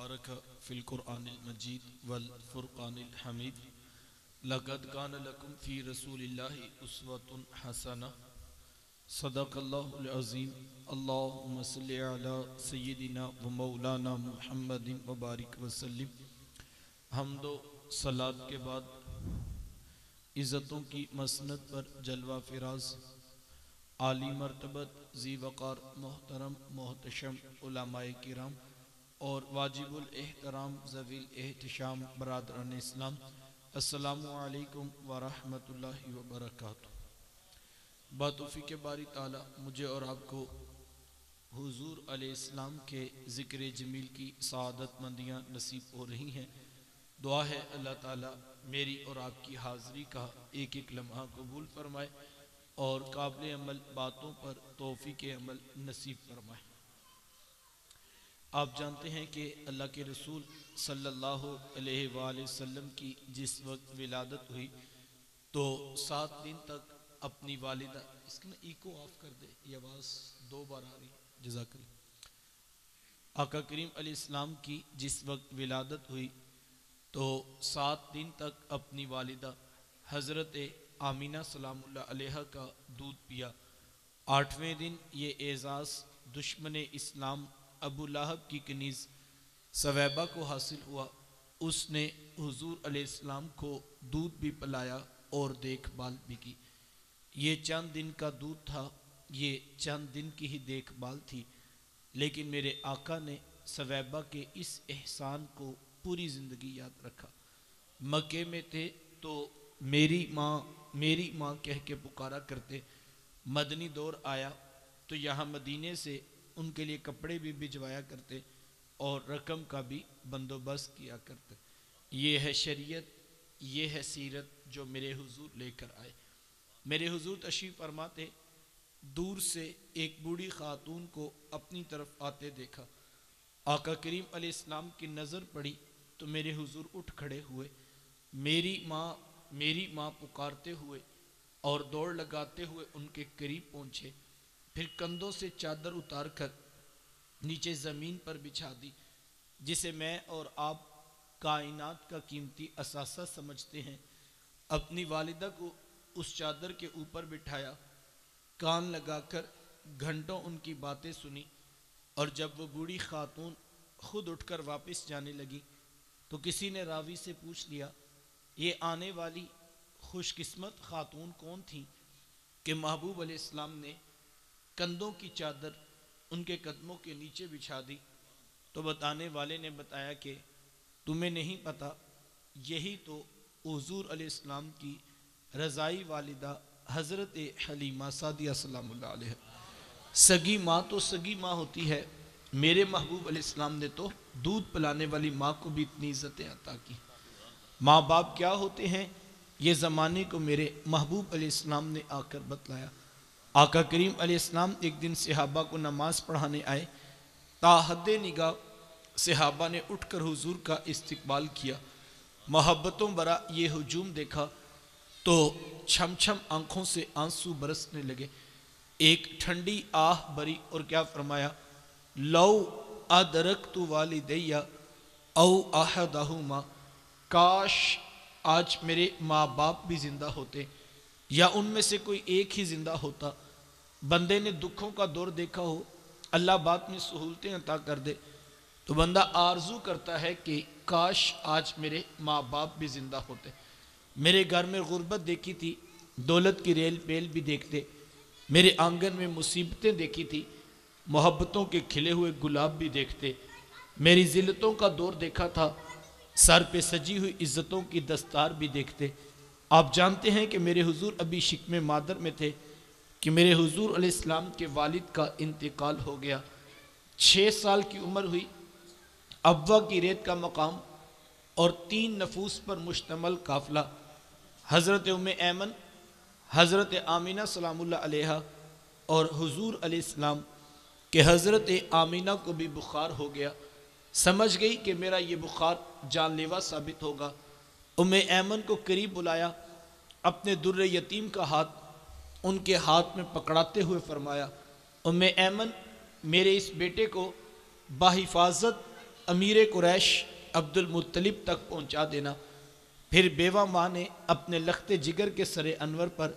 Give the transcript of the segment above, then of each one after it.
تبارک فی القرآن المجید والفرقان الحمید لقد کان لکم فی رسول اللہ اسوۃ حسنہ صدق اللہ العظیم اللہم صلی علی سیدنا و مولانا محمد وبارک وسلم۔ حمد و صلاۃ کے بعد عزتوں کی مسند پر جلوہ فراز عالی مرتبت ذی وقار محترم محتشم علماء کرام اور واجب الاحترام ذوی الاحتشام برادران اسلام، السلام علیکم ورحمۃ اللہ وبرکاتہ۔ بتوفیق باری تعالی مجھے اور آپ کو حضور علیہ السلام کے ذکر جمیل کی سعادت مندیاں نصیب ہو رہی ہیں۔ دعا ہے اللہ تعالی میری اور آپ کی حاضری کا ایک ایک لمحہ قبول فرمائے اور قابل عمل باتوں پر توفیق عمل نصیب فرمائے۔ آپ جانتے ہیں کہ اللہ کے رسول صلی اللہ علیہ وآلہ وسلم کی جس وقت ولادت ہوئی تو 7 دن تک اپنی والدہ، اس کا ایکو آف کر دے، یہ آواز 2 بار آ رہی، جزاک اللہ۔ آقا کریم علیہ السلام کی جس وقت ولادت ہوئی تو 7 دن تک اپنی والدہ حضرت آمینہ سلام اللہ علیہ کا دودھ پیا۔ 8ویں دن یہ اعزاز دشمن اسلام ابو لہب کی کنیز ثویبہ کو حاصل ہوا۔ اس نے حضور علیہ السلام کو دودھ بھی پلایا اور دیکھ بھال بھی کی۔ یہ چند دن کا دودھ تھا، یہ چند دن کی ہی دیکھ بھال تھی، لیکن میرے آقا نے ثویبہ کے اس احسان کو پوری زندگی یاد رکھا۔ مکے میں تھے تو میری ماں کہہ کے پکارا کرتے، مدنی دور آیا تو یہاں مدینے سے ان کے لیے کپڑے بھی بھجوایا کرتے اور رقم کا بھی بندوبست کیا کرتے۔ یہ ہے شریعت، یہ ہے سیرت جو میرے حضور لے کر آئے۔ میرے حضور تشریف فرماتے، دور سے ایک بوڑھی خاتون کو اپنی طرف آتے دیکھا۔ آقا کریم علیہ السلام کی نظر پڑی تو میرے حضور اٹھ کھڑے ہوئے، میری ماں پکارتے ہوئے اور دوڑ لگاتے ہوئے ان کے قریب پہنچے، پھر کندھوں سے چادر اتار کر نیچے زمین پر بچھا دی، جسے میں اور آپ کائنات کا قیمتی اثاثہ سمجھتے ہیں۔ اپنی والدہ کو اس چادر کے اوپر بٹھایا، کان لگا کر گھنٹوں ان کی باتیں سنی، اور جب وہ بوڑھی خاتون خود اٹھ کر واپس جانے لگی تو کسی نے راوی سے پوچھ لیا، یہ آنے والی خوش قسمت خاتون کون تھی کہ محبوب علیہ السلام نے کندھوں کی چادر ان کے قدموں کے نیچے بچھا دی؟ تو بتانے والے نے بتایا کہ تمہیں نہیں پتا، یہی تو حضور علیہ السلام کی رضائی والدہ حضرت حلیمہ سعدیہ سلام اللہ علیہ۔ سگی ماں تو سگی ماں ہوتی ہے، میرے محبوب علیہ السلام نے تو دودھ پلانے والی ماں کو بھی اتنی عزتیں عطا کی۔ ماں باپ کیا ہوتے ہیں یہ زمانے کو میرے محبوب علیہ السلام نے آ کر بتلایا۔ آقا کریم علیہ السلام ایک دن صحابہ کو نماز پڑھانے آئے، تا حد نگاہ صحابہ نے اٹھ کر حضور کا استقبال کیا۔ محبتوں برا یہ ہجوم دیکھا تو چھم چھم آنکھوں سے آنسو برسنے لگے۔ ایک ٹھنڈی آہ بری اور کیا فرمایا، لو ادرکت والدیہ او احدہما، کاش آج میرے ماں باپ بھی زندہ ہوتے یا ان میں سے کوئی ایک ہی زندہ ہوتا۔ بندے نے دکھوں کا دور دیکھا ہو، اللہ بات میں سہولتیں عطا کر دے تو بندہ آرزو کرتا ہے کہ کاش آج میرے ماں باپ بھی زندہ ہوتے۔ میرے گھر میں غربت دیکھی تھی، دولت کی ریل پیل بھی دیکھتے، میرے آنگن میں مصیبتیں دیکھی تھی، محبتوں کے کھلے ہوئے گلاب بھی دیکھتے، میری ذلتوں کا دور دیکھا تھا، سر پہ سجی ہوئی عزتوں کی دستار بھی دیکھتے۔ آپ جانتے ہیں کہ میرے حضور ابھی شکم مادر میں تھے کہ میرے حضور علیہ السلام کے والد کا انتقال ہو گیا۔ 6 سال کی عمر ہوئی، ابوا کی ریت کا مقام اور 3 نفوس پر مشتمل قافلہ، حضرت ام ایمن، حضرت آمینہ سلام اللہ علیہ اور حضور علیہ السلام کہ حضرت آمینہ کو بھی بخار ہو گیا۔ سمجھ گئی کہ میرا یہ بخار جان لیوا ثابت ہوگا۔ ام ایمن کو قریب بلایا، اپنے در یتیم کا ہاتھ ان کے ہاتھ میں پکڑاتے ہوئے فرمایا، ام ایمن میرے اس بیٹے کو بحفاظت امیر قریش عبد المطلب تک پہنچا دینا۔ پھر بیوہ ماں نے اپنے لخت جگر کے سر انور پر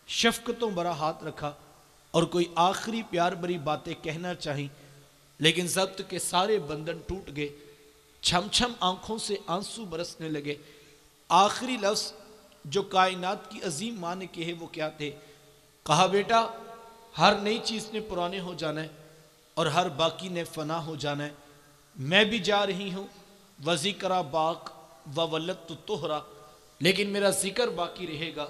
شفقتوں برا ہاتھ رکھا اور کوئی آخری پیار بری باتیں کہنا چاہیں، لیکن ضبط کے سارے بندھن ٹوٹ گئے۔ چھم چھم آنکھوں سے آنسو برسنے لگے۔ آخری لفظ جو کائنات کی عظیم ماں نے کہے وہ کیا تھے؟ کہا بیٹا ہر نئی چیز نے پرانے ہو جانا ہے اور ہر باقی نے فنا ہو جانا ہے۔ میں بھی جا رہی ہوں وذکر باق وولدت طہرا، لیکن میرا ذکر باقی رہے گا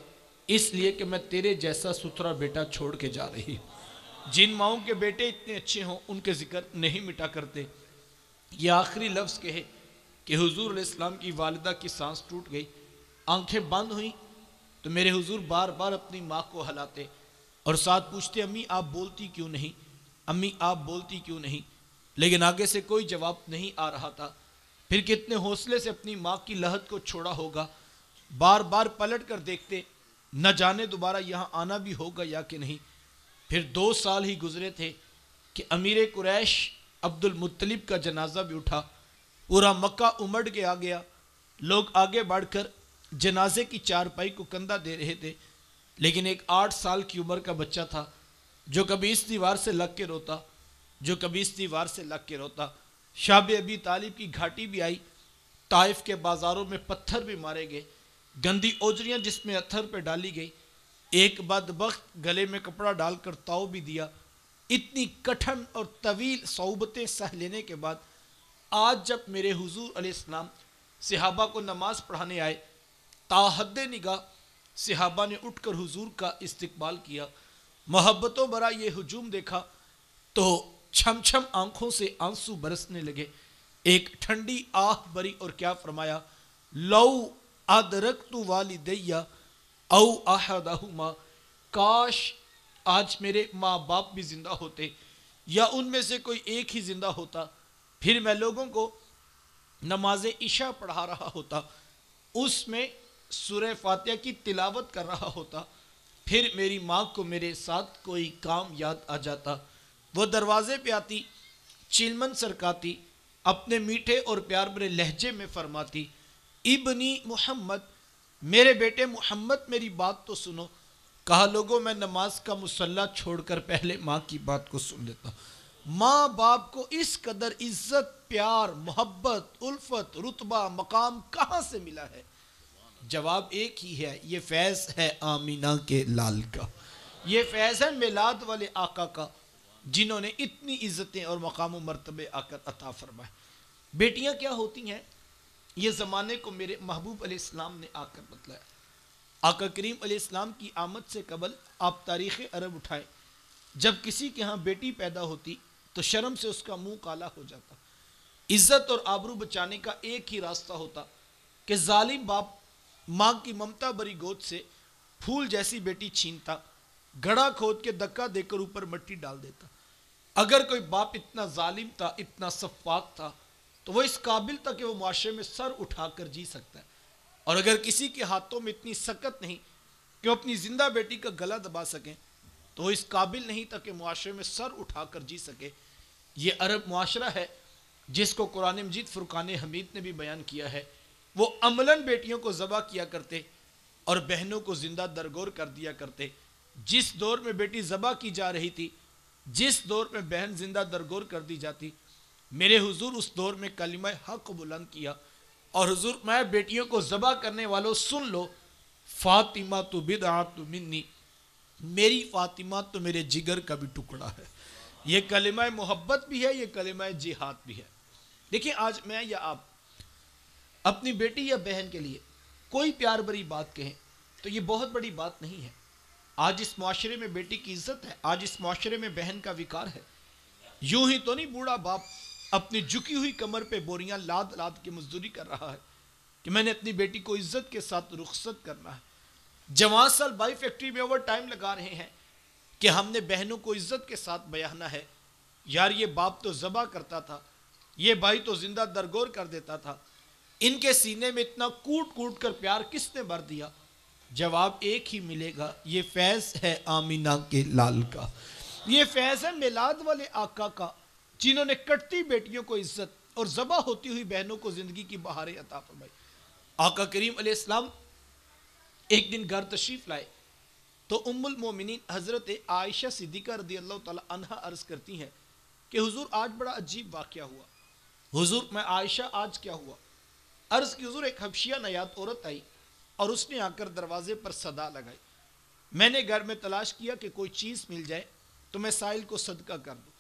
اس لیے کہ میں تیرے جیسا ستھرا بیٹا چھوڑ کے جا رہی ہوں۔ جن ماؤں کے بیٹے اتنے اچھے ہوں ان کے ذکر نہیں مٹا کرتے۔ یہ آخری لفظ کہے کہ حضور علیہ السلام کی والدہ کی سانس ٹوٹ گئی، آنکھیں بند ہوئیں تو میرے حضور بار بار اپنی ماں کو ہلاتے اور ساتھ پوچھتے امی آپ بولتی کیوں نہیں، امی آپ بولتی کیوں نہیں، لیکن آگے سے کوئی جواب نہیں آ رہا تھا۔ پھر کتنے حوصلے سے اپنی ماں کی لہت کو چھوڑا ہوگا، بار بار پلٹ کر دیکھتے نہ جانے دوبارہ یہاں آنا بھی ہوگا یا کہ نہیں۔ پھر 2 سال ہی گزرے تھے کہ امیر قریش عبد المطلب کا جنازہ بھی اٹھا، پورا مکہ امڑ کے آ گیا۔ لوگ آگے بڑھ کر جنازے کی چارپائی کو کندھا دے رہے تھے، لیکن ایک 8 سال کی عمر کا بچہ تھا جو کبھی اس دیوار سے لگ کے روتا، جو کبھی اس دیوار سے لگ کے روتا۔ شاب ابی طالب کی گھاٹی بھی آئی، طائف کے بازاروں میں پتھر بھی مارے گئے، گندی اوجریاں جس میں اتھر پہ ڈالی گئی، ایک بدبخت گلے میں کپڑا ڈال کر تاؤ بھی دیا۔ اتنی کٹھن اور طویل صعوبتیں سہ لینے کے بعد آج جب میرے حضور علیہ السلام صحابہ کو نماز پڑھانے آئے، تا حد نگاہ صحابہ نے اٹھ کر حضور کا استقبال کیا، محبتوں برا یہ ہجوم دیکھا تو چھم چھم آنکھوں سے آنسو برسنے لگے۔ ایک ٹھنڈی آہ بری اور کیا فرمایا، لو ادرکت والدی او احدہما، کاش آج میرے ماں باپ بھی زندہ ہوتے یا ان میں سے کوئی ایک ہی زندہ ہوتا، پھر میں لوگوں کو نماز عشاء پڑھا رہا ہوتا، اس میں سورہ فاتحہ کی تلاوت کر رہا ہوتا، پھر میری ماں کو میرے ساتھ کوئی کام یاد آ جاتا، وہ دروازے پہ آتی، چلمن سرکاتی، اپنے میٹھے اور پیار بھرے لہجے میں فرماتی، ابنی محمد، میرے بیٹے محمد میری بات تو سنو۔ کہا لوگوں میں نماز کا مصلی چھوڑ کر پہلے ماں کی بات کو سن لیتا۔ ماں باپ کو اس قدر عزت، پیار، محبت، الفت، رتبہ، مقام کہاں سے ملا ہے؟ جواب ایک ہی ہے، یہ فیض ہے آمینہ کے لال کا، یہ فیض ہے میلاد والے آقا کا، جنہوں نے اتنی عزتیں اور مقام و مرتبے آ کر عطا فرمائے۔ بیٹیاں کیا ہوتی ہیں یہ زمانے کو میرے محبوب علیہ السلام نے آ کر بتلایا۔ آقا کریم علیہ السلام کی آمد سے قبل آپ تاریخ عرب اٹھائیں، جب کسی کے ہاں بیٹی پیدا ہوتی تو شرم سے اس کا منہ کالا ہو جاتا۔ عزت اور آبرو بچانے کا ایک ہی راستہ ہوتا کہ ظالم باپ ماں کی ممتا بری گود سے پھول جیسی بیٹی چھینتا، گڑھا کھود کے دکا دے کر اوپر مٹی ڈال دیتا۔ اگر کوئی باپ اتنا ظالم تھا، اتنا سفاک تھا، تو وہ اس قابل تھا کہ وہ معاشرے میں سر اٹھا کر جی سکتا ہے، اور اگر کسی کے ہاتھوں میں اتنی سکت نہیں کہ وہ اپنی زندہ بیٹی کا گلا دبا سکیں تو وہ اس قابل نہیں تھا کہ معاشرے میں سر اٹھا کر جی سکے۔ یہ عرب معاشرہ ہے جس کو قرآن مجید فرقان حمید نے بھی بیان کیا ہے۔ وہ عملاً بیٹیوں کو ذبح کیا کرتے اور بہنوں کو زندہ درگور کر دیا کرتے۔ جس دور میں بیٹی ذبح کی جا رہی تھی، جس دور میں بہن زندہ درگور کر دی جاتی، میرے حضور اس دور میں کلمہ حق بلند کیا اور حضور میں بیٹیوں کو ذبح کرنے والوں سن لو، فاطمہ تو بدعۃ منی، میری فاطمہ تو میرے جگر کا بھی ٹکڑا ہے۔ یہ کلمہ محبت بھی ہے، یہ کلمہ جہاد بھی ہے۔ دیکھیں آج میں یا آپ اپنی بیٹی یا بہن کے لیے کوئی پیار بری بات کہیں تو یہ بہت بڑی بات نہیں ہے۔ آج اس معاشرے میں بیٹی کی عزت ہے، آج اس معاشرے میں بہن کا وقار ہے۔ یوں ہی تو نہیں بوڑھا باپ اپنی جھکی ہوئی کمر پہ بوریاں لاد لاد کے مزدوری کر رہا ہے کہ میں نے اپنی بیٹی کو عزت کے ساتھ رخصت کرنا ہے۔ جوان سال بائی فیکٹری میں اوور ٹائم لگا رہے ہیں کہ ہم نے بہنوں کو عزت کے ساتھ بیانا ہے۔ یار یہ باپ تو ذبح کرتا تھا، یہ بھائی تو زندہ درگور کر دیتا تھا، ان کے سینے میں اتنا کوٹ کوٹ کر پیار کس نے بھر دیا؟ جواب ایک ہی ملے گا، یہ فیض ہے آمینہ کے لال کا، یہ فیض ہے میلاد والے آقا کا، جنہوں نے کٹتی بیٹیوں کو عزت، اور ذبح ہوتی ہوئی بہنوں کو زندگی کی بہاریں عطا فرمائی۔ آقا کریم علیہ السلام ایک دن گھر تشریف لائے تو ام المومنین حضرت عائشہ صدیقہ رضی اللہ تعالی عنہا عرض کرتی ہیں کہ حضور آج بڑا عجیب واقعہ ہوا۔ حضور میں عائشہ آج کیا ہوا؟ عرض کی حضور ایک حبشیہ نیات عورت آئی اور اس نے آ کر دروازے پر صدا لگائی۔ میں نے گھر میں تلاش کیا کہ کوئی چیز مل جائے تو میں سائل کو صدقہ کر دوں۔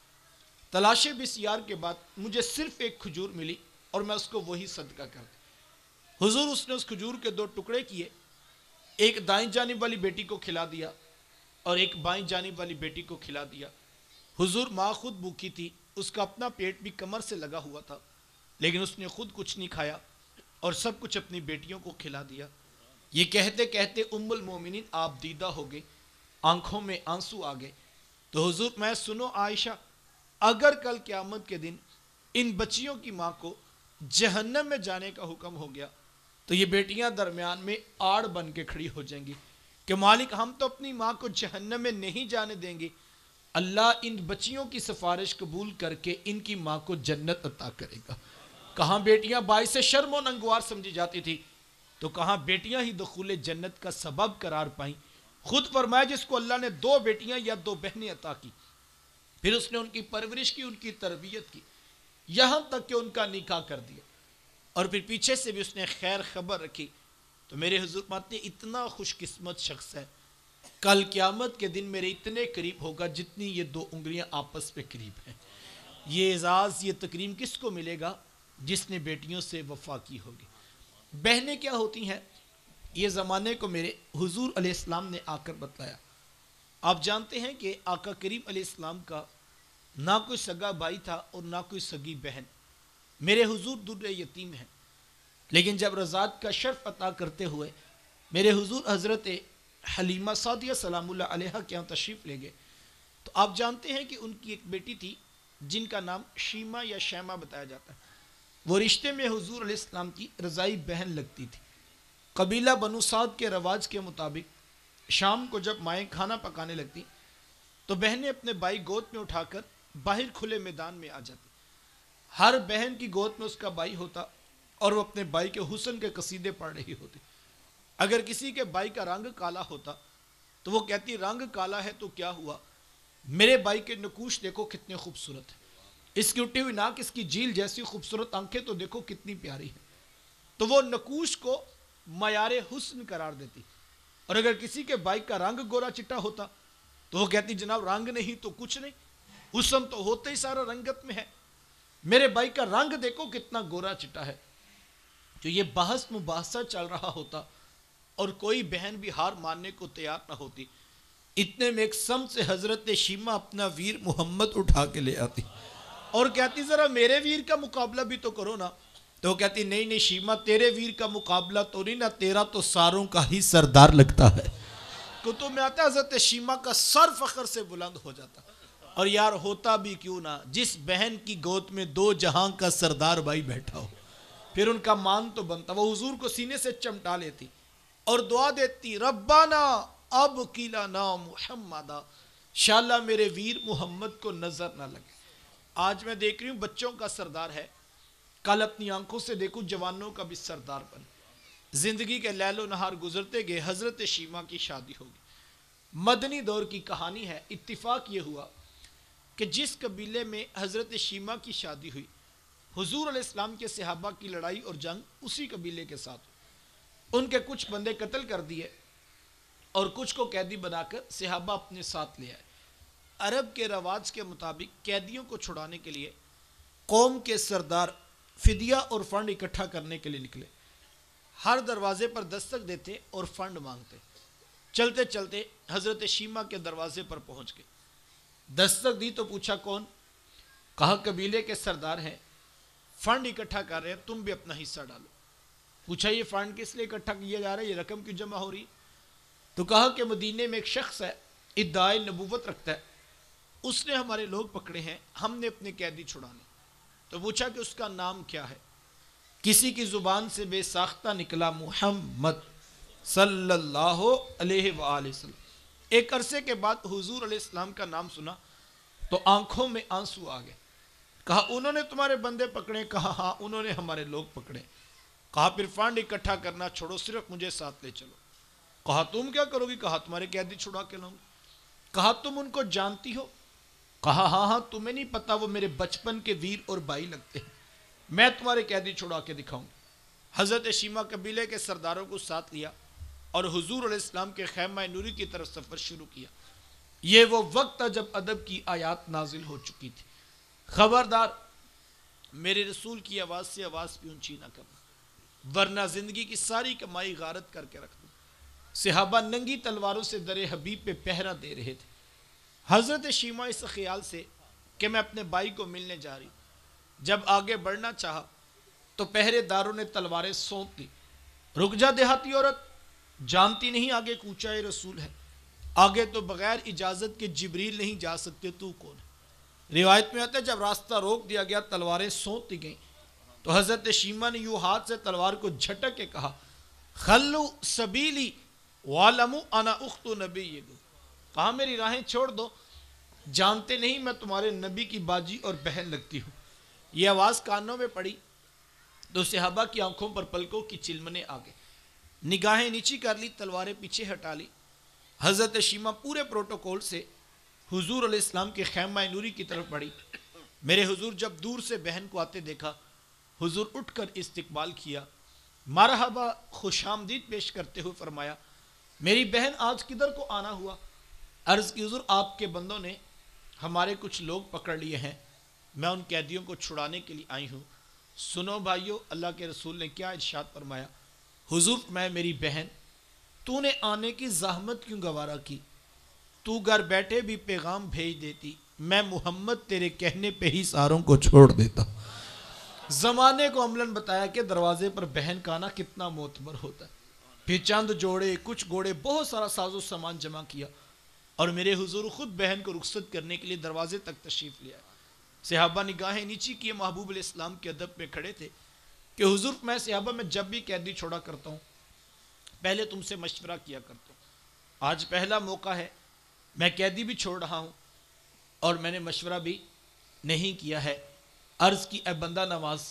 تلاش بسیار کے بعد مجھے صرف ایک کھجور ملی اور میں اس کو وہی صدقہ کر دوں۔ حضور اس نے اس کھجور کے 2 ٹکڑے کیے، ایک دائیں جانب والی بیٹی کو کھلا دیا اور ایک بائیں جانب والی بیٹی کو کھلا دیا۔ حضور ماں خود بھوکی تھی، اس کا اپنا پیٹ بھی کمر سے لگا ہوا تھا، لیکن اس نے خود کچھ نہیں کھایا اور سب کچھ اپنی بیٹیوں کو کھلا دیا۔ یہ کہتے کہتے ام المومنین آپ دیدہ ہو گئی، آنکھوں میں آنسو آ گئے۔ تو حضور میں سنو عائشہ، اگر کل قیامت کے دن ان بچیوں کی ماں کو جہنم میں جانے کا حکم ہو گیا تو یہ بیٹیاں درمیان میں آڑ بن کے کھڑی ہو جائیں گی کہ مالک ہم تو اپنی ماں کو جہنم میں نہیں جانے دیں گے، اللہ ان بچیوں کی سفارش قبول کر کے ان کی ماں کو جنت عطا کرے گا۔ کہاں بیٹیاں باعث شرم و ننگوار سمجھی جاتی تھی تو کہاں بیٹیاں ہی دخول جنت کا سبب قرار پائیں۔ خود فرمایا جس کو اللہ نے 2 بیٹیاں یا 2 بہنیں عطا کی، پھر اس نے ان کی پرورش کی، ان کی تربیت کی، یہاں تک کہ ان کا نکاح کر دیا، اور پھر پیچھے سے بھی اس نے خیر خبر رکھی، تو میرے حضور ماتے اتنا خوش قسمت شخص ہے، کل قیامت کے دن میرے اتنے قریب ہوگا جتنی یہ 2 انگلیاں آپس میں قریب ہیں۔ یہ اعزاز، یہ تکریم کس کو ملے گا؟ جس نے بیٹیوں سے وفا کی ہوگی۔ بہنیں کیا ہوتی ہیں؟ یہ زمانے کو میرے حضور علیہ السلام نے آ کر بتلایا۔ آپ جانتے ہیں کہ آقا کریم علیہ السلام کا نہ کوئی سگا بھائی تھا اور نہ کوئی سگی بہن۔ میرے حضور در یتیم ہیں، لیکن جب رضاعت کا شرف عطا کرتے ہوئے میرے حضور حضرت حلیمہ سعدیہ سلام اللہ علیہا کے یہاں تشریف لے گئے تو آپ جانتے ہیں کہ ان کی ایک بیٹی تھی جن کا نام شیمہ یا شیمہ بتایا جاتا ہے۔ وہ رشتے میں حضور علیہ السلام کی رضائی بہن لگتی تھی۔ قبیلہ بنو سعد کے رواج کے مطابق شام کو جب مائیں کھانا پکانے لگتی تو بہنیں اپنے بھائی گود میں اٹھا کر باہر کھلے میدان میں آ جاتی۔ ہر بہن کی گود میں اس کا بھائی ہوتا اور وہ اپنے بھائی کے حسن کے قصیدے پڑھ رہی ہوتی۔ اگر کسی کے بھائی کا رنگ کالا ہوتا تو وہ کہتی رنگ کالا ہے تو کیا ہوا، میرے بھائی کے نقوش دیکھو کتنے خوبصورت ہیں، اس کی اٹھی ہوئی ناک، اس کی جیل جیسی خوبصورت آنکھیں تو دیکھو کتنی پیاری ہیں۔ تو وہ نقوش کو معیار حسن قرار دیتی۔ اور اگر کسی کے بھائی کا رنگ گورا چٹا ہوتا تو وہ کہتی جناب رنگ نہیں تو کچھ نہیں، حسن تو ہوتے ہی سارا رنگت میں ہے، میرے بھائی کا رنگ دیکھو کتنا گورا چٹا ہے۔ جو یہ بحث مباحثہ چل رہا ہوتا اور کوئی بہن بھی ہار ماننے کو تیار نہ ہوتی، اتنے میں ایک سمت سے حضرت شیمہ اپنا ویر محمد اٹھا کے لے آتی اور کہتی ذرا میرے ویر کا مقابلہ بھی تو کرو نا۔ تو وہ کہتی نہیں نہیں شیمہ تیرے ویر کا مقابلہ تو نہیں نا، تیرا تو ساروں کا ہی سردار لگتا ہے۔ کتب میں آتا ہے حضرت شیمہ کا سر فخر سے بلند ہو جاتا، اور یار ہوتا بھی کیوں نہ جس بہن کی گود میں 2 جہاں کا سردار بھائی بیٹھا ہو، پھر ان کا مان تو بنتا۔ وہ حضور کو سینے سے چمٹا لیتی اور دعا دیتی ربنا اب کیلانا محمدا، انشاءاللہ میرے ویر محمد کو نظر نہ لگے۔ آج میں دیکھ رہی ہوں بچوں کا سردار ہے، کل اپنی آنکھوں سے دیکھوں جوانوں کا بھی سردار بنے۔ زندگی کے لیل و نہار گزرتے گئے، حضرت شیمہ کی شادی ہوگی۔ مدنی دور کی کہانی ہے۔ اتفاق یہ ہوا کہ جس قبیلے میں حضرت شیمہ کی شادی ہوئی، حضور علیہ السلام کے صحابہ کی لڑائی اور جنگ اسی قبیلے کے ساتھ، ان کے کچھ بندے قتل کر دیے اور کچھ کو قیدی بنا کر صحابہ اپنے ساتھ لے آئے۔ عرب کے رواج کے مطابق قیدیوں کو چھڑانے کے لیے قوم کے سردار فدیہ اور فنڈ اکٹھا کرنے کے لیے نکلے۔ ہر دروازے پر دستک دیتے اور فنڈ مانگتے۔ چلتے چلتے حضرت شیمہ کے دروازے پر پہنچ گئے۔ دستک دی تو پوچھا کون؟ کہا قبیلے کے سردار ہیں، فنڈ اکٹھا کر رہے ہیں، تم بھی اپنا حصہ ڈالو۔ پوچھا یہ فنڈ کس لیے اکٹھا کیا جا رہا ہے، یہ رقم کیوں جمع ہو رہی؟ تو کہا کہ مدینے میں ایک شخص ہے، ادعائے نبوت رکھتا ہے، اس نے ہمارے لوگ پکڑے ہیں، ہم نے اپنے قیدی چھڑانے۔ تو پوچھا کہ اس کا نام کیا ہے؟ کسی کی زبان سے بے ساختہ نکلا محمد صلی اللہ علیہ وآلہ وسلم۔ ایک عرصے کے بعد حضور علیہ السلام کا نام سنا تو آنکھوں میں آنسو آ گئے۔ کہا انہوں نے تمہارے بندے پکڑے؟ کہا ہاں انہوں نے ہمارے لوگ پکڑے۔ کہا پھر فنڈ اکٹھا کرنا چھوڑو، صرف مجھے ساتھ لے چلو۔ کہا تم کیا کرو گی؟ کہا تمہارے قیدی چھڑا کے لاؤں گی۔ کہا تم ان کو جانتی ہو؟ کہا ہاں ہاں، تمہیں نہیں پتا وہ میرے بچپن کے ویر اور بھائی لگتے ہیں، میں تمہارے قیدی چھڑا کے دکھاؤں۔ حضرت شیمہ قبیلے کے سرداروں کو ساتھ لیا اور حضور علیہ السلام کے خیمہ نوری کی طرف سفر شروع کیا۔ یہ وہ وقت تھا جب ادب کی آیات نازل ہو چکی تھی۔ خبردار میرے رسول کی آواز سے آواز بھی اونچی نہ کرنا، ورنہ زندگی کی ساری کمائی غارت کر کے رکھ دوں۔ صحابہ ننگی تلواروں سے در حبیب پہ پہرا دے رہے تھے۔ حضرت شیمہ اس خیال سے کہ میں اپنے بھائی کو ملنے جا رہی ہوں، جب آگے بڑھنا چاہا تو پہرے داروں نے تلواریں سونپ دی۔ رک جا دیہاتی عورت، جانتی نہیں آگے کوچہ رسول ہے، آگے تو بغیر اجازت کے جبریل نہیں جا سکتے، تو کون ہے؟ روایت میں آتا ہے جب راستہ روک دیا گیا، تلواریں سونپ دی گئیں، تو حضرت شیمہ نے یوں ہاتھ سے تلوار کو جھٹک کے کہا خلو سبیلی وعلموا انا اخت نبیکم، کہا میری راہیں چھوڑ دو، جانتے نہیں میں تمہارے نبی کی باجی اور بہن لگتی ہوں۔ یہ آواز کانوں میں پڑی تو صحابہ کی آنکھوں پر پلکوں کی چلمنے آ گئے، نگاہیں نیچی کر لی، تلواریں پیچھے ہٹا لی۔ حضرت شیمہ پورے پروٹوکول سے حضور علیہ السلام کے خیمہ نوری کی طرف بڑھی۔ میرے حضور جب دور سے بہن کو آتے دیکھا، حضور اٹھ کر استقبال کیا، مرحبا خوش آمدید پیش کرتے ہوئے فرمایا میری بہن آج کدھر کو آنا ہوا؟ عرض کی حضور آپ کے بندوں نے ہمارے کچھ لوگ پکڑ لیے ہیں، میں ان قیدیوں کو چھڑانے کے لیے آئی ہوں۔ سنو بھائیو، اللہ کے رسول نے کیا ارشاد فرمایا؟ حضور میں میری بہن تو نے آنے کی زحمت کیوں گوارا کی؟ تو گھر بیٹھے بھی پیغام بھیج دیتی، میں محمد تیرے کہنے پہ ہی ساروں کو چھوڑ دیتا۔ زمانے کو عملاً بتایا کہ دروازے پر بہن کا آنا کتنا معتبر ہوتا ہے۔ پھر چند جوڑے، کچھ گھوڑے، بہت سارا ساز و سامان جمع کیا اور میرے حضور خود بہن کو رخصت کرنے کے لیے دروازے تک تشریف لے آئے۔ صحابہ نگاہیں نیچی کیے محبوب علیہ السلام کے ادب میں کھڑے تھے کہ حضور میں صحابہ میں جب بھی قیدی چھوڑا کرتا ہوں پہلے تم سے مشورہ کیا کرتا ہوں، آج پہلا موقع ہے، میں قیدی بھی چھوڑ رہا ہوں اور میں نے مشورہ بھی نہیں کیا ہے۔ عرض کی اے بندہ نواز،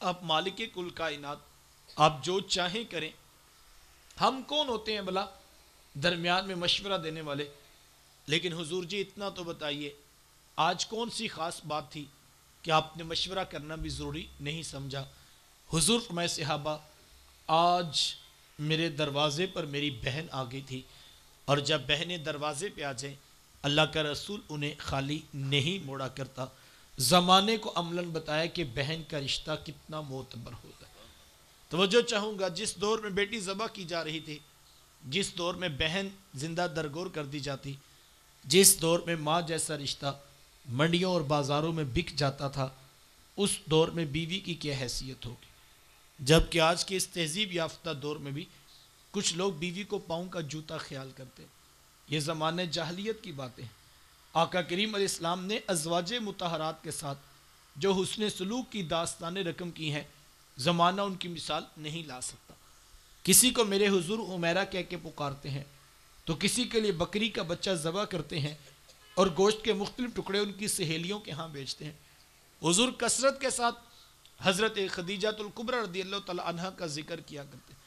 آپ مالک کل کائنات، آپ جو چاہیں کریں، ہم کون ہوتے ہیں بھلا درمیان میں مشورہ دینے والے؟ لیکن حضور جی اتنا تو بتائیے آج کون سی خاص بات تھی کہ آپ نے مشورہ کرنا بھی ضروری نہیں سمجھا؟ حضور فرمائے صحابہ آج میرے دروازے پر میری بہن آ گئی تھی، اور جب بہنیں دروازے پہ آ جائیں اللہ کا رسول انہیں خالی نہیں موڑا کرتا۔ زمانے کو عملاً بتایا کہ بہن کا رشتہ کتنا معتبر ہوتا ہے۔ توجہ چاہوں گا، جس دور میں بیٹی ذبح کی جا رہی تھی، جس دور میں بہن زندہ درگور کر دی جاتی، جس دور میں ماں جیسا رشتہ منڈیوں اور بازاروں میں بک جاتا تھا، اس دور میں بیوی کی کیا حیثیت ہوگی؟ جبکہ آج کے اس تہذیب یافتہ دور میں بھی کچھ لوگ بیوی کو پاؤں کا جوتا خیال کرتے ہیں۔ یہ زمانہ جاہلیت کی باتیں ہیں۔ آقا کریم علیہ السلام نے ازواج مطہرات کے ساتھ جو حسن سلوک کی داستانیں رقم کی ہیں، زمانہ ان کی مثال نہیں لا سکتا۔ کسی کو میرے حضور عمیرہ کہہ کے پکارتے ہیں تو کسی کے لیے بکری کا بچہ ذبح کرتے ہیں اور گوشت کے مختلف ٹکڑے ان کی سہیلیوں کے ہاں بیچتے ہیں۔ حضور کثرت کے ساتھ حضرت خدیجہ الکبریٰ رضی اللہ تعالیٰ عنہ کا ذکر کیا کرتے ہیں۔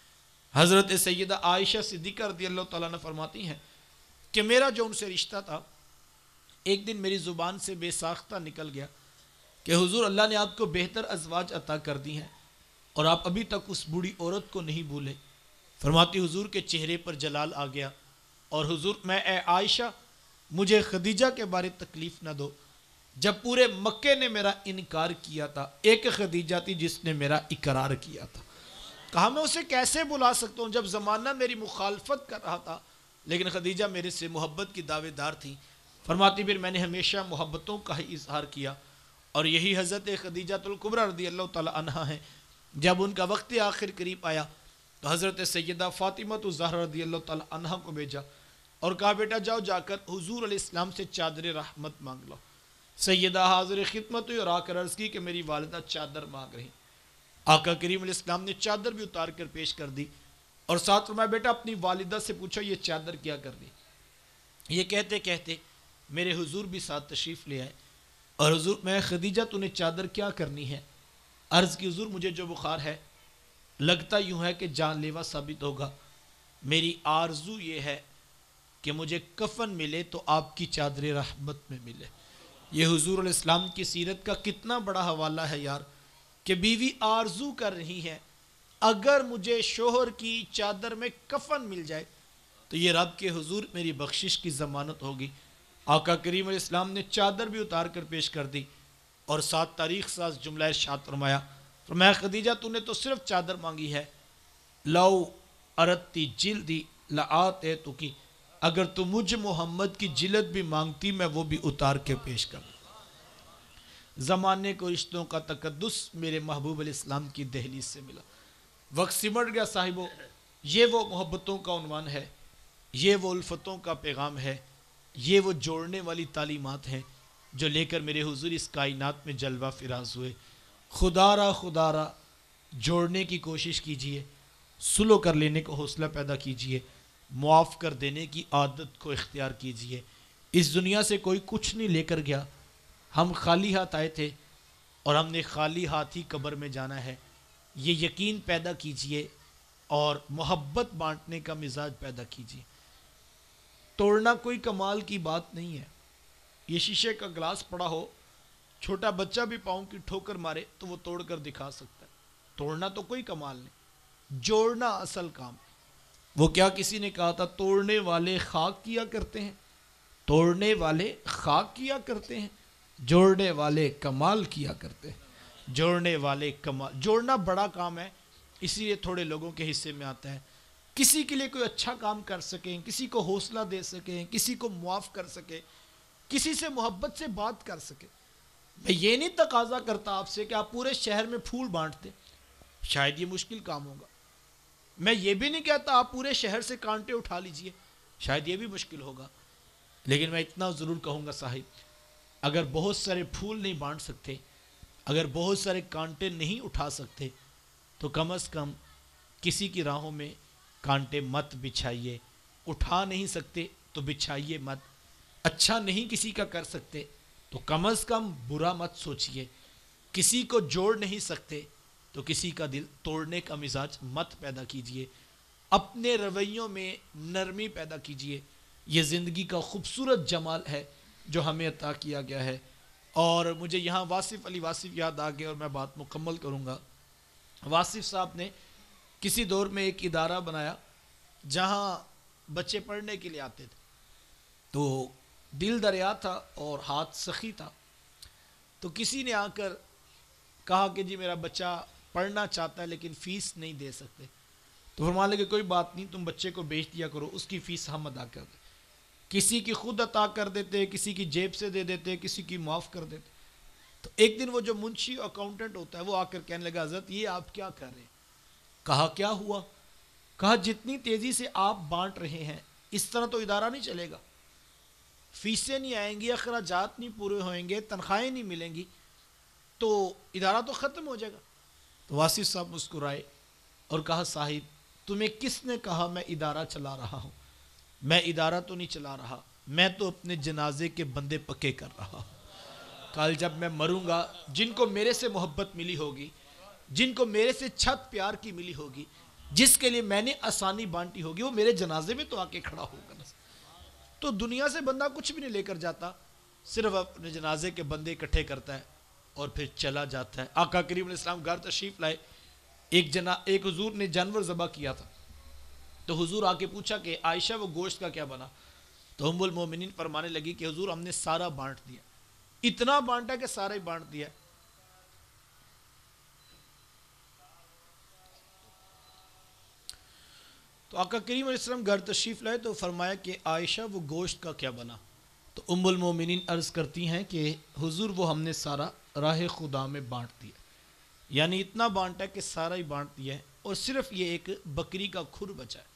حضرت سیدہ عائشہ صدیقہ رضی اللہ تعالیٰ عنہ فرماتی ہیں کہ میرا جو ان سے رشتہ تھا ایک دن میری زبان سے بے ساختہ نکل گیا کہ حضور اللہ نے آپ کو بہتر ازواج عطا کر دی ہیں اور آپ ابھی تک اس بوڑھی عورت کو نہیں بھولے۔ فرماتی حضور کے چہرے پر جلال آ گیا اور حضور میں اے عائشہ مجھے خدیجہ کے بارے تکلیف نہ دو، جب پورے مکے نے میرا انکار کیا تھا ایک خدیجہ تھی جس نے میرا اقرار کیا تھا۔ کہا میں اسے کیسے بلا سکتا ہوں جب زمانہ میری مخالفت کر رہا تھا، لیکن خدیجہ میرے سے محبت کی دعوے دار تھی۔ فرماتی پھر میں نے ہمیشہ محبتوں کا ہی اظہار کیا، اور یہی حضرت خدیجہ الکبریٰ رضی اللہ تعالی عنہا ہیں۔ جب ان کا وقت آخر قریب آیا تو حضرت سیدہ فاطمہ الزہرا رضی اللہ تعالی عنہا کو بھیجا اور کہا بیٹا جاؤ جا کر حضور علیہ السلام سے چادر رحمت مانگ لو۔ سیدہ حاضر خدمت ہوئی اور آ کر عرض کی کہ میری والدہ چادر مانگ رہی۔ آقا کریم علیہ السلام نے چادر بھی اتار کر پیش کر دی اور ساتھ فرمایا بیٹا اپنی والدہ سے پوچھو یہ چادر کیا کر دی۔ یہ کہتے کہتے میرے حضور بھی ساتھ تشریف لے آئے۔ اور حضور میں خدیجہ تو نے چادر کیا کرنی ہے؟ عرض کی حضور مجھے جو بخار ہے لگتا یوں ہے کہ جان لیوا ثابت ہوگا، میری آرزو یہ ہے کہ مجھے کفن ملے تو آپ کی چادر رحمت میں ملے۔ یہ حضور علیہ السلام کی سیرت کا کتنا بڑا حوالہ ہے یار، کہ بیوی آرزو کر رہی ہے اگر مجھے شوہر کی چادر میں کفن مل جائے تو یہ رب کے حضور میری بخشش کی ضمانت ہوگی۔ آقا کریم علیہ السلام نے چادر بھی اتار کر پیش کر دی اور ساتھ تاریخ ساز جملہ ارشاد فرمایا، فرمایا خدیجہ تو نے تو صرف چادر مانگی ہے، لو ارتی جلدی لآتیتکی، اگر تو مجھ محمد کی جلد بھی مانگتی میں وہ بھی اتار کے پیش کر دوں۔ زمانے کو رشتوں کا تقدس میرے محبوب علیہ السلام کی دہلیز سے ملا۔ وقت سمٹ گیا صاحبو، یہ وہ محبتوں کا عنوان ہے، یہ وہ الفتوں کا پیغام ہے، یہ وہ جوڑنے والی تعلیمات ہیں جو لے کر میرے حضور اس کائنات میں جلوہ فراز ہوئے۔ خدا را جوڑنے کی کوشش کیجئے، سلو کر لینے کو حوصلہ پیدا کیجئے، معاف کر دینے کی عادت کو اختیار کیجئے۔ اس دنیا سے کوئی کچھ نہیں لے کر گیا، ہم خالی ہاتھ آئے تھے اور ہم نے خالی ہاتھ ہی قبر میں جانا ہے، یہ یقین پیدا کیجئے اور محبت بانٹنے کا مزاج پیدا کیجئے۔ توڑنا کوئی کمال کی بات نہیں ہے، یہ شیشے کا گلاس پڑا ہو، چھوٹا بچہ بھی پاؤں کی ٹھوکر مارے تو وہ توڑ کر دکھا سکتا ہے، توڑنا تو کوئی کمال نہیں، جوڑنا اصل کام۔ وہ کیا کسی نے کہا تھا توڑنے والے خاک کیا کرتے ہیں، توڑنے والے خاک کیا کرتے ہیں، جوڑنے والے کمال کیا کرتے ہیں، جوڑنے والے کمال۔ جوڑنا بڑا کام ہے، اسی لیے تھوڑے لوگوں کے حصے میں آتا ہے۔ کسی کے لیے کوئی اچھا کام کر سکیں، کسی کو حوصلہ دے سکیں، کسی کو معاف کر سکیں، کسی سے محبت سے بات کر سکیں۔ میں یہ نہیں تقاضا کرتا آپ سے کہ آپ پورے شہر میں پھول بانٹ دیں، شاید یہ مشکل کام ہوگا۔ میں یہ بھی نہیں کہتا آپ پورے شہر سے کانٹے اٹھا لیجئے، شاید یہ بھی مشکل ہوگا۔ لیکن میں اتنا ضرور کہوں گا صاحب، اگر بہت سارے پھول نہیں بانٹ سکتے، اگر بہت سارے کانٹے نہیں اٹھا سکتے، تو کم از کم کسی کی راہوں میں کانٹے مت بچھائیے۔ اٹھا نہیں سکتے تو بچھائیے مت، اچھا نہیں کسی کا کر سکتے تو کم از کم برا مت سوچئے۔ کسی کو جوڑ نہیں سکتے تو کسی کا دل توڑنے کا مزاج مت پیدا کیجئے۔ اپنے رویوں میں نرمی پیدا کیجئے، یہ زندگی کا خوبصورت جمال ہے جو ہمیں عطا کیا گیا ہے۔ اور مجھے یہاں واصف علی واصف یاد آ گئے اور میں بات مکمل کروں گا۔ واصف صاحب نے کسی دور میں ایک ادارہ بنایا جہاں بچے پڑھنے کے لیے آتے تھے، تو دل دریا تھا اور ہاتھ سخی تھا، تو کسی نے آ کر کہا کہ جی میرا بچہ پڑھنا چاہتا ہے لیکن فیس نہیں دے سکتے، تو فرمانے لگے کوئی بات نہیں، تم بچے کو بیچ دیا کرو، اس کی فیس ہم ادا کر دیں۔ کسی کی خود عطا کر دیتے، کسی کی جیب سے دے دیتے، کسی کی معاف کر دیتے۔ تو ایک دن وہ جو منشی اکاؤنٹنٹ ہوتا ہے وہ آ کر کہنے لگا حضرت یہ آپ کیا کر رہے ہیں؟ کہا کیا ہوا؟ کہا جتنی تیزی سے آپ بانٹ رہے ہیں اس طرح تو ادارہ نہیں چلے گا، فیسیں نہیں آئیں گی، اخراجات نہیں پورے ہوئیں گے، تنخواہیں نہیں ملیں گی، تو ادارہ تو ختم ہو جائے گا۔ تو واصف صاحب مسکرائے اور کہا صاحب تمہیں کس نے کہا میں ادارہ چلا رہا ہوں؟ میں ادارہ تو نہیں چلا رہا، میں تو اپنے جنازے کے بندے پکے کر رہا ہوں۔ کل جب میں مروں گا، جن کو میرے سے محبت ملی ہوگی، جن کو میرے سے چھت پیار کی ملی ہوگی، جس کے لیے میں نے آسانی بانٹی ہوگی، وہ میرے جنازے میں تو آ کے کھڑا ہوگا نا۔ تو دنیا سے بندہ کچھ بھی نہیں لے کر جاتا، صرف اپنے جنازے کے بندے اکٹھے کرتا ہے اور پھر چلا جاتا ہے۔ آقا کریم علیہ السلام گھر تشریف لائے، ایک حضور نے جانور ذبح کیا تھا، تو حضور آ کے پوچھا کہ عائشہ وہ گوشت کا کیا بنا؟ تو ام المومنین فرمانے لگی کہ حضور ہم نے سارا بانٹ دیا، اتنا بانٹا کہ سارا ہی بانٹ دیا۔ تو آقا کریم علیہ السلام گھر تشریف لائے تو فرمایا کہ عائشہ وہ گوشت کا کیا بنا؟ تو ام المومنین عرض کرتی ہیں کہ حضور وہ ہم نے سارا راہ خدا میں بانٹ دیا، یعنی اتنا بانٹا کہ سارا ہی بانٹ دیا ہے اور صرف یہ ایک بکری کا کھر بچا ہے۔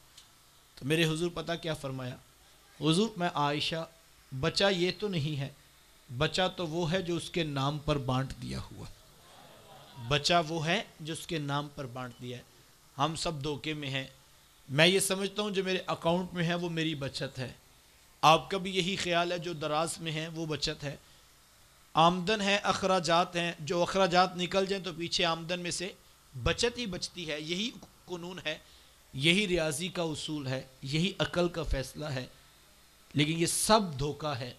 تو میرے حضور پتہ کیا فرمایا؟ حضور میں عائشہ بچہ یہ تو نہیں ہے، بچہ تو وہ ہے جو اس کے نام پر بانٹ دیا ہوا، بچہ وہ ہے جو اس کے نام پر بانٹ دیا ہے۔ ہم سب دھوکے میں ہیں، میں یہ سمجھتا ہوں جو میرے اکاؤنٹ میں ہے وہ میری بچت ہے، آپ کا بھی یہی خیال ہے جو دراز میں ہے وہ بچت ہے، آمدن ہے، اخراجات ہیں، جو اخراجات نکل جائیں تو پیچھے آمدن میں سے بچت ہی بچتی ہے. یہی قانون ہے، یہی ریاضی کا اصول ہے، یہی عقل کا فیصلہ ہے. لیکن یہ سب دھوکہ ہے.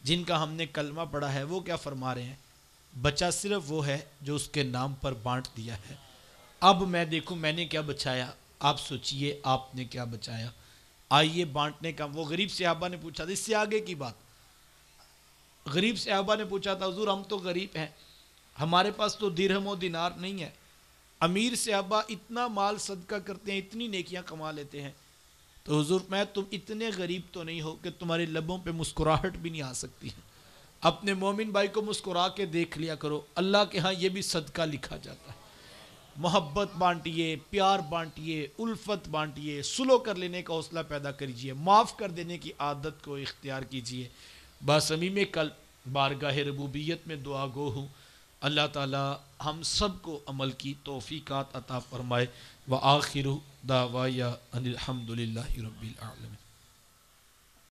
جن کا ہم نے کلمہ پڑھا ہے وہ کیا فرما رہے ہیں؟ بچا صرف وہ ہے جو اس کے نام پر بانٹ دیا ہے. اب میں دیکھوں میں نے کیا بچایا، آپ سوچئے آپ نے کیا بچایا. آئیے بانٹنے کا. وہ غریب صحابہ نے پوچھا تھا، اس سے آگے کی بات، غریب صحابہ نے پوچھا تھا حضور ہم تو غریب ہیں، ہمارے پاس تو درہم و دینار نہیں ہے. امیر صحابہ اتنا مال صدقہ کرتے ہیں، اتنی نیکیاں کما لیتے ہیں، تو حضور میں تم اتنے غریب تو نہیں ہو کہ تمہارے لبوں پہ مسکراہٹ بھی نہیں آ سکتی ہے. اپنے مومن بھائی کو مسکرا کے دیکھ لیا کرو، اللہ کے ہاں یہ بھی صدقہ لکھا جاتا ہے. محبت بانٹیے، پیار بانٹیے، الفت بانٹیے، سلو کر لینے کا حوصلہ پیدا کریجئے، معاف کر دینے کی عادت کو اختیار کیجئے. بصمیم کل بارگاہ ربوبیت میں دعا گو ہوں، اللہ تعالی ہم سب کو عمل کی توفیقات عطا فرمائے. وآخر دعوایا ان الحمد للہ رب العالمین.